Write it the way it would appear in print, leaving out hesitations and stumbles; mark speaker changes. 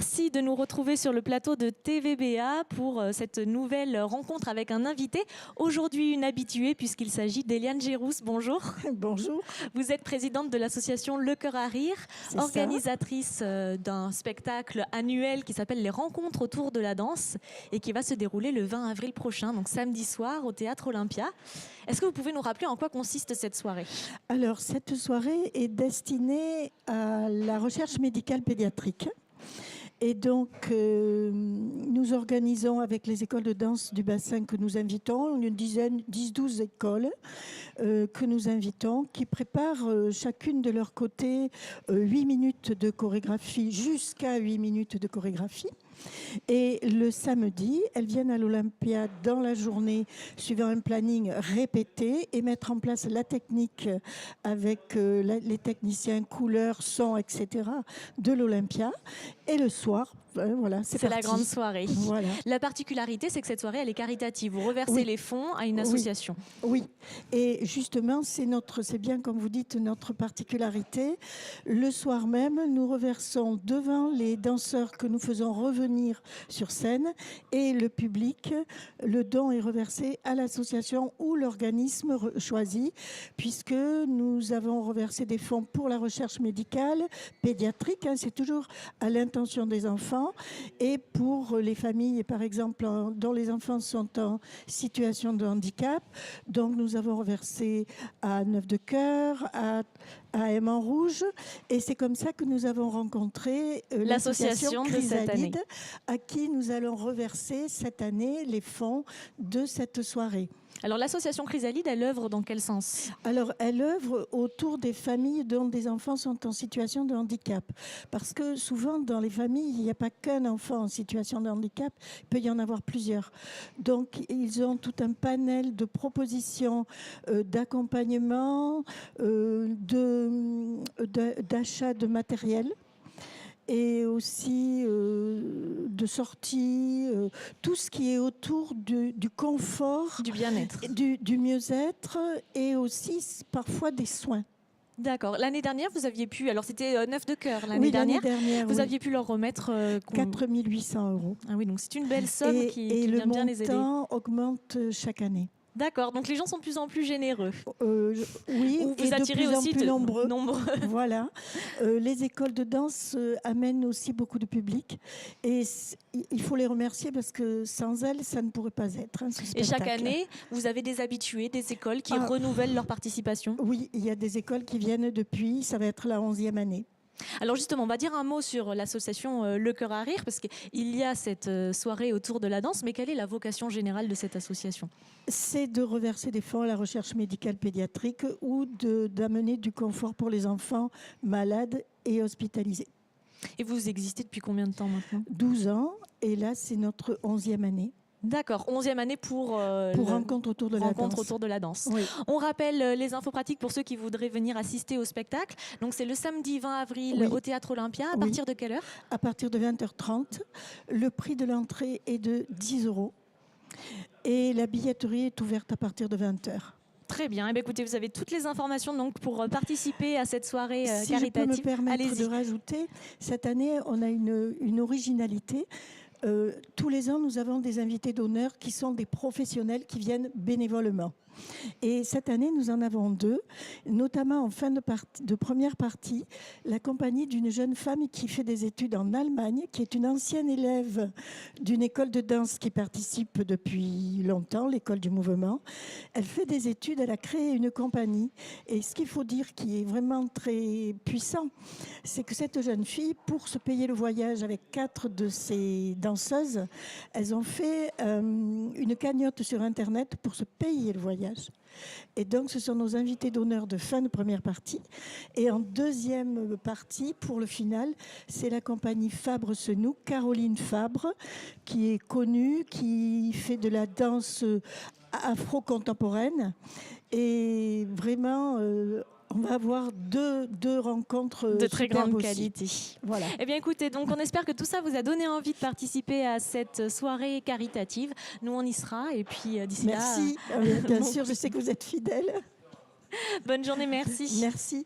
Speaker 1: Merci de nous retrouver sur le plateau de TVBA pour cette nouvelle rencontre avec un invité. Aujourd'hui, une habituée puisqu'il s'agit d'Éliane Gérousse. Bonjour.
Speaker 2: Bonjour.
Speaker 1: Vous êtes présidente de l'association Le Cœur à Rire, organisatrice d'un spectacle annuel qui s'appelle Les Rencontres autour de la danse et qui va se dérouler le 20 avril prochain, donc samedi soir au Théâtre Olympia. Est-ce que vous pouvez nous rappeler en quoi consiste cette soirée ?
Speaker 2: Alors, cette soirée est destinée à la recherche médicale pédiatrique. Et donc, nous organisons avec les écoles de danse du bassin que nous invitons, une dizaine, 10-12 écoles que nous invitons, qui préparent chacune de leur côté 8 minutes de chorégraphie, jusqu'à 8 minutes de chorégraphie. Et le samedi, elles viennent à l'Olympia dans la journée, suivant un planning répété, et mettre en place la technique avec les techniciens couleurs, son, etc. de l'Olympia. Et le soir, voilà, c'est
Speaker 1: la grande soirée.
Speaker 2: Voilà.
Speaker 1: La particularité, c'est que cette soirée, elle est caritative. Vous reversez les fonds à une association.
Speaker 2: Oui. Et justement, c'est bien comme vous dites, notre particularité. Le soir même, nous reversons devant les danseurs que nous faisons revenir sur scène et le public. Le don est reversé à l'association ou l'organisme choisi, puisque nous avons reversé des fonds pour la recherche médicale pédiatrique. C'est toujours à l'intention des enfants. Et pour les familles, par exemple, dont les enfants sont en situation de handicap. Donc, nous avons reversé à Neuf de Cœur, à M en Rouge. Et c'est comme ça que nous avons rencontré l'association Chrysalide, à qui nous allons reverser cette année les fonds de cette soirée.
Speaker 1: Alors, l'association Chrysalide, elle œuvre dans quel sens ?
Speaker 2: Alors, elle œuvre autour des familles dont des enfants sont en situation de handicap. Parce que souvent, dans les familles, il n'y a pas qu'un enfant en situation de handicap, il peut y en avoir plusieurs. Donc, ils ont tout un panel de propositions d'accompagnement, d'achat de matériel, et aussi de sortie, tout ce qui est autour du confort,
Speaker 1: du bien-être,
Speaker 2: du mieux-être, et aussi parfois des soins.
Speaker 1: D'accord. L'année dernière, vous aviez pu... Alors, c'était Neuf de Cœur l'année dernière. Vous aviez pu leur remettre...
Speaker 2: 4 800 €.
Speaker 1: Ah oui, donc c'est une belle somme qui vient bien les aider.
Speaker 2: Et le montant augmente chaque année.
Speaker 1: D'accord, donc les gens sont de plus en plus généreux.
Speaker 2: Oui,
Speaker 1: ou vous attirez aussi
Speaker 2: de nombreux.
Speaker 1: Voilà.
Speaker 2: Les écoles de danse amènent aussi beaucoup de public. Et il faut les remercier parce que sans elles, ça ne pourrait pas être.
Speaker 1: Et chaque année, vous avez des habitués, des écoles qui renouvellent leur participation ?
Speaker 2: Oui, il y a des écoles qui viennent depuis, ça va être la 11e année.
Speaker 1: Alors justement, on va dire un mot sur l'association Le Cœur à Rire, parce qu'il y a cette soirée autour de la danse, mais quelle est la vocation générale de cette association ?
Speaker 2: C'est de reverser des fonds à la recherche médicale pédiatrique ou d'amener du confort pour les enfants malades et hospitalisés.
Speaker 1: Et vous existez depuis combien de temps maintenant ?
Speaker 2: 12 ans, et là c'est notre 11e année.
Speaker 1: D'accord, 11e année pour
Speaker 2: Rencontre autour de la danse.
Speaker 1: Oui. On rappelle les infos pratiques pour ceux qui voudraient venir assister au spectacle. Donc c'est le samedi 20 avril au Théâtre Olympia. À partir de quelle heure ?
Speaker 2: À partir de 20h30. Le prix de l'entrée est de 10 €. Et la billetterie est ouverte à partir de 20h.
Speaker 1: Très bien. Eh bien, écoutez, vous avez toutes les informations donc, pour participer à cette soirée caritative.
Speaker 2: Si je peux me permettre de rajouter, cette année, on a une originalité. Tous les ans, nous avons des invités d'honneur qui sont des professionnels qui viennent bénévolement. Et cette année, nous en avons 2, notamment en fin de première partie, la compagnie d'une jeune femme qui fait des études en Allemagne, qui est une ancienne élève d'une école de danse qui participe depuis longtemps, l'école du mouvement. Elle fait des études, elle a créé une compagnie. Et ce qu'il faut dire qui est vraiment très puissant, c'est que cette jeune fille, pour se payer le voyage avec 4 de ses danseuses, elles ont fait une cagnotte sur Internet pour se payer le voyage. Et donc, ce sont nos invités d'honneur de fin de première partie. Et en deuxième partie, pour le final, c'est la compagnie Fabre-Senoux, Caroline Fabre, qui est connue, qui fait de la danse afro-contemporaine. Et vraiment... on va avoir deux rencontres
Speaker 1: de très grande
Speaker 2: aussi.
Speaker 1: qualité.
Speaker 2: Voilà.
Speaker 1: Eh bien, écoutez, donc on espère que tout ça vous a donné envie de participer à cette soirée caritative. Nous, on y sera. Et puis, d'ici là...
Speaker 2: Merci. Bien sûr, je sais que vous êtes fidèles.
Speaker 1: Bonne journée, merci.
Speaker 2: Merci.